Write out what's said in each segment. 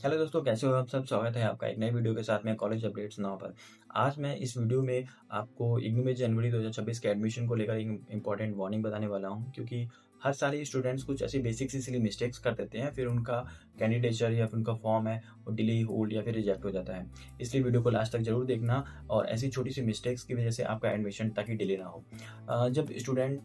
Hello दोस्तों, कैसे हो आप सब। स्वागत है आपका एक नए वीडियो के साथ में कॉलेज अपडेट्स नाउ पर। आज मैं इस वीडियो में आपको इग्नू में जनवरी 2026 के एडमिशन को लेकर एक इम्पॉर्टेंट वार्निंग बताने वाला हूं, क्योंकि हर साल ही स्टूडेंट्स कुछ ऐसी बेसिक सी सिली मिस्टेक्स कर देते हैं, फिर उनका कैंडिडेचर या फिर उनका फॉर्म है वो डिले, होल्ड या फिर रिजेक्ट हो जाता है। इसलिए वीडियो को लास्ट तक जरूर देखना, और ऐसी छोटी सी मिस्टेक्स की वजह से आपका एडमिशन ताकि डिले ना हो। जब स्टूडेंट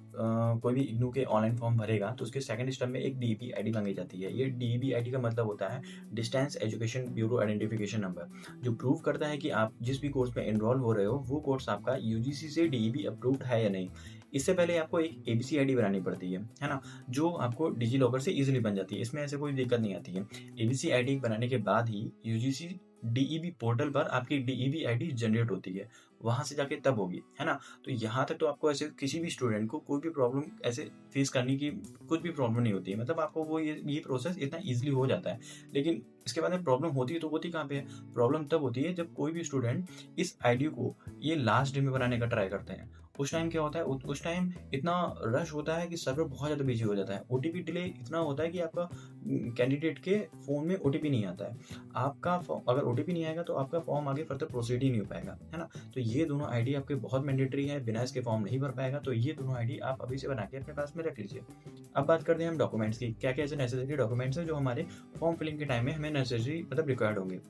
कोई भी इग्नू के ऑनलाइन फॉर्म भरेगा तो उसके सेकंड स्टेप में एक डीईपी आईडी मांगी जाती है। ये डीईपी आईडी का मतलब होता है distance education bureau identification number, जो प्रूव करता है कि आप जिस भी कोर्स में एनरोल हो रहे हो वो कोर्स आपका यूजीसी से डीईपी अप्रूव्ड है या नहीं। इससे पहले आपको एक एबीसी आईडी बनानी पड़ती है ना, जो आपको डिजी लॉकर से इजीली बन जाती है। इसमें ऐसे कोई दिक्कत नहीं आती है। एबीसी आईडी बनाने के बाद ही यूजीसी डीईबी पोर्टल पर आपकी डीईबी आईडी जनरेट होती है, वहां से जाके तब होगी, है ना। तो यहाँ तक तो आपको ऐसे किसी भी स्टूडेंट को कोई भी प्रॉब्लम ऐसे फेस करने की कुछ भी प्रॉब्लम नहीं होती है। मतलब आपको वो ये प्रोसेस इतना इजीली हो जाता है। लेकिन इसके बाद में प्रॉब्लम होती है, तो होती कहाँ पे है? प्रॉब्लम तब होती है जब कोई भी स्टूडेंट इस आईडी को ये लास्ट डे में बनाने का ट्राई करते हैं। उस टाइम क्या होता है, उस टाइम इतना रश होता है कि सर्वर बहुत ज़्यादा बिजी हो जाता है। ओटीपी डिले इतना होता है कि आपका कैंडिडेट के फ़ोन में ओटीपी नहीं आता है। आपका अगर ओटीपी नहीं आएगा तो आपका फॉर्म आगे फर्दर प्रोसीड ही नहीं हो पाएगा, है ना। तो ये दोनों आईडी आपके बहुत मैंडेटरी है, बिना इसके फॉर्म नहीं भर पाएगा। तो ये दोनों आईडी आप अभी से बना के अपने पास में रख लीजिए। अब बात करते हैं हम डॉक्यूमेंट्स की। क्या क्या ऐसे नेसेसरी डॉक्यूमेंट्स हैं जो हमारे फॉर्म फिलिंग के टाइम में हमें नेसेसरी मतलब रिक्वायर्ड होंगे।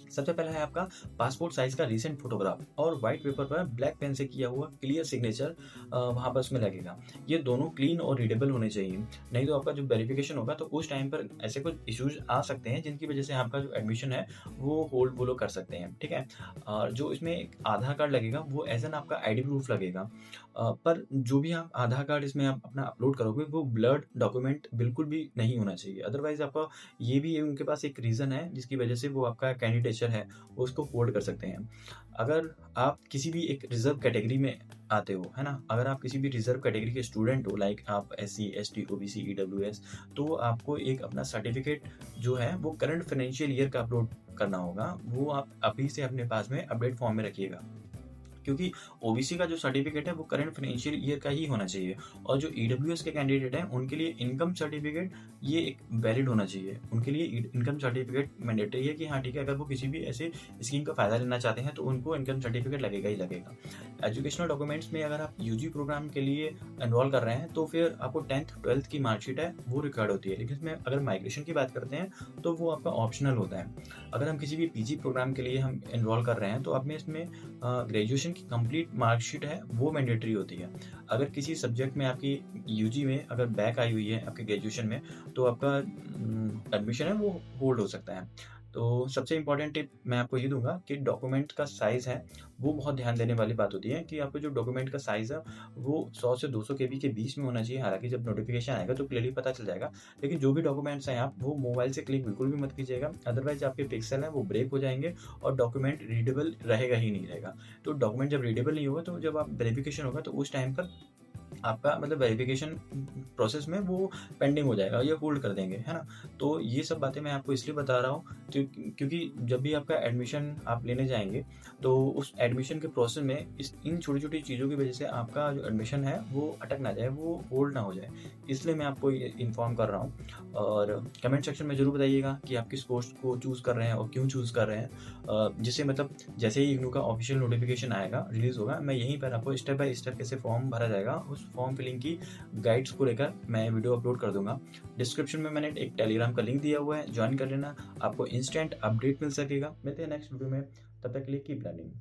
सबसे पहला है आपका पासपोर्ट साइज का रीसेंट फोटोग्राफ, और व्हाइट पेपर पर ब्लैक पेन से किया हुआ क्लियर सिग्नेचर वहाँ पर उसमें लगेगा। ये दोनों क्लीन और रीडेबल होने चाहिए, नहीं तो आपका जो वेरिफिकेशन होगा तो उस टाइम पर ऐसे कुछ इश्यूज आ सकते हैं जिनकी वजह से आपका जो एडमिशन है वो होल्ड वो लोग कर सकते हैं, ठीक है। और जो इसमें एक आधार कार्ड लगेगा वो एज एन आपका आईडी प्रूफ लगेगा। पर जो भी आप आधार कार्ड इसमें आप अपना अपलोड करोगे वो ब्लर्ड डॉक्यूमेंट बिल्कुल भी नहीं होना चाहिए। अदरवाइज आपका ये भी उनके पास एक रीज़न है जिसकी वजह से वो आपका कैंडिडेचर है वो उसको होल्ड कर सकते हैं। अगर आप किसी भी एक रिजर्व कैटेगरी में आते हो, है ना, अगर आप किसी भी रिजर्व कैटेगरी के स्टूडेंट हो, लाइक आप एससी एसटी ओबीसी ईडब्ल्यूएस, तो आपको एक अपना सर्टिफिकेट जो है वो करंट फाइनेंशियल ईयर का अपलोड करना होगा। वो आप अभी से अपने पास में अपडेट फॉर्म में रखिएगा, क्योंकि ओबीसी का जो सर्टिफिकेट है वो करंट फाइनेंशियल ईयर का ही होना चाहिए। और जो ईडब्ल्यूएस के कैंडिडेट हैं उनके लिए इनकम सर्टिफिकेट ये एक वैलिड होना चाहिए। उनके लिए इनकम सर्टिफिकेट मैंडेटरी है कि हाँ ठीक है, अगर वो किसी भी ऐसे स्कीम का फायदा लेना चाहते हैं तो उनको इनकम सर्टिफिकेट लगेगा ही लगेगा। एजुकेशनल डॉक्यूमेंट्स में अगर आप यूजी प्रोग्राम के लिए एनरोल कर रहे हैं तो फिर आपको 10th 12th की मार्कशीट है वो रिक्वायर्ड होती है। लेकिन इसमें अगर माइग्रेशन की बात करते हैं तो वो आपका ऑप्शनल होता है। अगर हम किसी भी पीजी प्रोग्राम के लिए हम एनरोल कर रहे हैं तो अब इसमें ग्रेजुएशन की कंप्लीट मार्कशीट है वो मैंडेटरी होती है। अगर किसी सब्जेक्ट में आपकी यूजी में अगर बैक आई हुई है आपके ग्रेजुएशन में तो आपका एडमिशन है वो होल्ड हो सकता है। तो सबसे इम्पॉर्टेंट टिप मैं आपको ये दूंगा कि डॉक्यूमेंट का साइज़ है वो बहुत ध्यान देने वाली बात होती है कि आपको जो डॉक्यूमेंट का साइज़ है वो 100 से 200 केबी के बीच में होना चाहिए। हालांकि जब नोटिफिकेशन आएगा तो क्लियरली पता चल जाएगा। लेकिन जो भी डॉक्यूमेंट्स हैं आप वो मोबाइल से क्लिक बिल्कुल भी मत कीजिएगा, अदरवाइज आपके पिक्सल हैं वो ब्रेक हो जाएंगे और डॉक्यूमेंट रीडेबल रहेगा ही नहीं रहेगा। तो डॉक्यूमेंट जब रीडेबल नहीं होगा तो जब आप वेरिफिकेशन होगा तो उस टाइम पर आपका मतलब वेरिफिकेशन प्रोसेस में वो पेंडिंग हो जाएगा, ये होल्ड कर देंगे, है ना। तो ये सब बातें मैं आपको इसलिए बता रहा हूँ क्योंकि जब भी आपका एडमिशन आप लेने जाएंगे तो उस एडमिशन के प्रोसेस में इन छोटी छोटी चीज़ों की वजह से आपका जो एडमिशन है वो अटक ना जाए, वो होल्ड ना हो जाए। इसलिए मैं आपको इन्फॉर्म कर रहा हूँ। और कमेंट सेक्शन में ज़रूर बताइएगा कि आप किस कोर्स को चूज़ कर रहे हैं और क्यों चूज़ कर रहे हैं। जिससे मतलब जैसे ही इग्नू का ऑफिशियल नोटिफिकेशन आएगा, रिलीज़ होगा, मैं यहीं पर आपको स्टेप बाय स्टेप कैसे फॉर्म भरा जाएगा उस फॉर्म फिलिंग की गाइड्स को लेकर मैं वीडियो अपलोड कर दूंगा। डिस्क्रिप्शन में मैंने एक टेलीग्राम का लिंक दिया हुआ है, ज्वाइन कर लेना, आपको इंस्टेंट अपडेट मिल सकेगा। मिलते हैं नेक्स्ट वीडियो में, तब तक के लिए कीप लर्निंग।